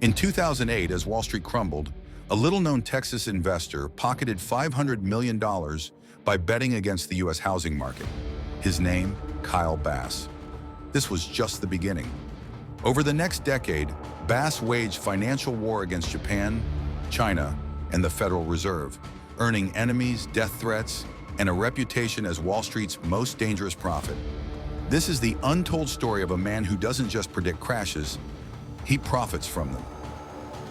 In 2008, as Wall Street crumbled, a little-known Texas investor pocketed $500 million by betting against the U.S. housing market. His name, Kyle Bass. This was just the beginning. Over the next decade, Bass waged financial war against Japan, China, and the Federal Reserve, earning enemies, death threats, and a reputation as Wall Street's most dangerous prophet. This is the untold story of a man who doesn't just predict crashes, he profits from them.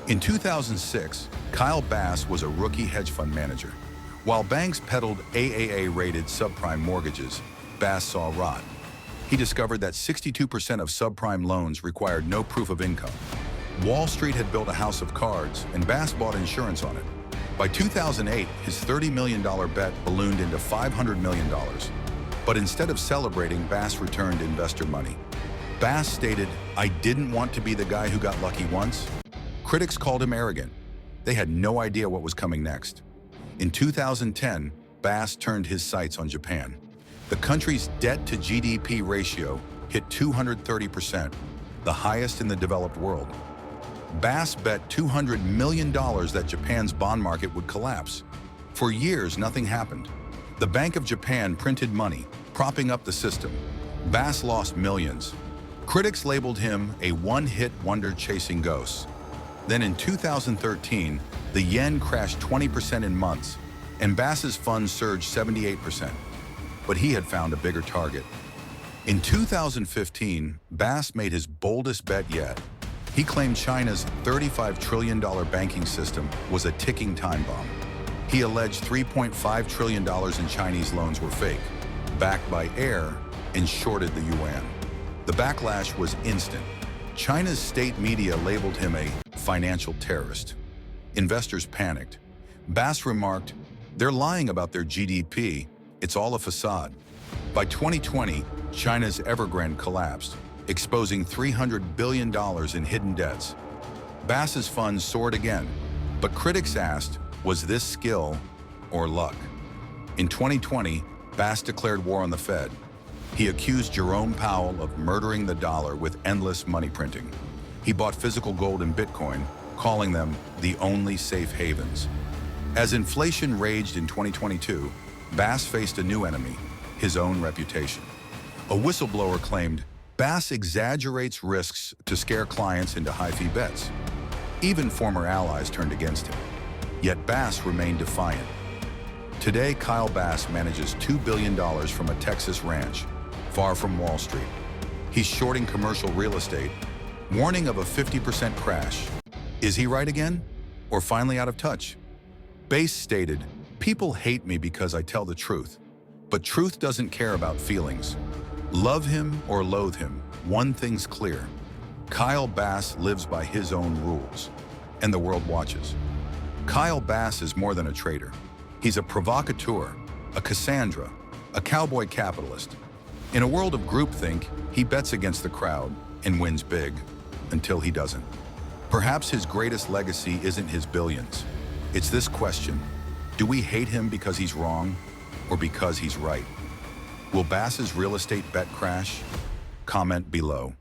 In 2006, Kyle Bass was a rookie hedge fund manager. While banks peddled AAA-rated subprime mortgages, Bass saw rot. He discovered that 62% of subprime loans required no proof of income. Wall Street had built a house of cards, and Bass bought insurance on it. By 2008, his $30 million bet ballooned into $500 million. But instead of celebrating, Bass returned investor money. Bass stated, "I didn't want to be the guy who got lucky once." Critics called him arrogant. They had no idea what was coming next. In 2010, Bass turned his sights on Japan. The country's debt-to-GDP ratio hit 230%, the highest in the developed world. Bass bet $200 million that Japan's bond market would collapse. For years, nothing happened. The Bank of Japan printed money, propping up the system. Bass lost millions. Critics labeled him a one-hit wonder chasing ghosts. Then in 2013, the yen crashed 20% in months, and Bass's funds surged 78%. But he had found a bigger target. In 2015, Bass made his boldest bet yet. He claimed China's $35 trillion banking system was a ticking time bomb. He alleged $3.5 trillion in Chinese loans were fake, backed by air, and shorted the yuan. The backlash was instant. China's state media labeled him a financial terrorist. Investors panicked. Bass remarked, "They're lying about their GDP. It's all a facade." By 2020, China's Evergrande collapsed, exposing $300 billion in hidden debts. Bass's funds soared again, but critics asked, was this skill or luck? In 2020, Bass declared war on the Fed. He accused Jerome Powell of murdering the dollar with endless money printing. He bought physical gold and Bitcoin, calling them the only safe havens. As inflation raged in 2022, Bass faced a new enemy, his own reputation. A whistleblower claimed, Bass exaggerates risks to scare clients into high-fee bets. Even former allies turned against him. Yet Bass remained defiant. Today, Kyle Bass manages $2 billion from a Texas ranch, far from Wall Street. He's shorting commercial real estate, warning of a 50% crash. Is he right again? Or finally out of touch? Bass stated, "People hate me because I tell the truth, but truth doesn't care about feelings. Love him or loathe him, one thing's clear. Kyle Bass lives by his own rules, and the world watches." Kyle Bass is more than a trader. He's a provocateur, a Cassandra, a cowboy capitalist. In a world of groupthink, he bets against the crowd and wins big, until he doesn't. Perhaps his greatest legacy isn't his billions. It's this question: do we hate him because he's wrong, or because he's right? Will Bass's real estate bet crash? Comment below.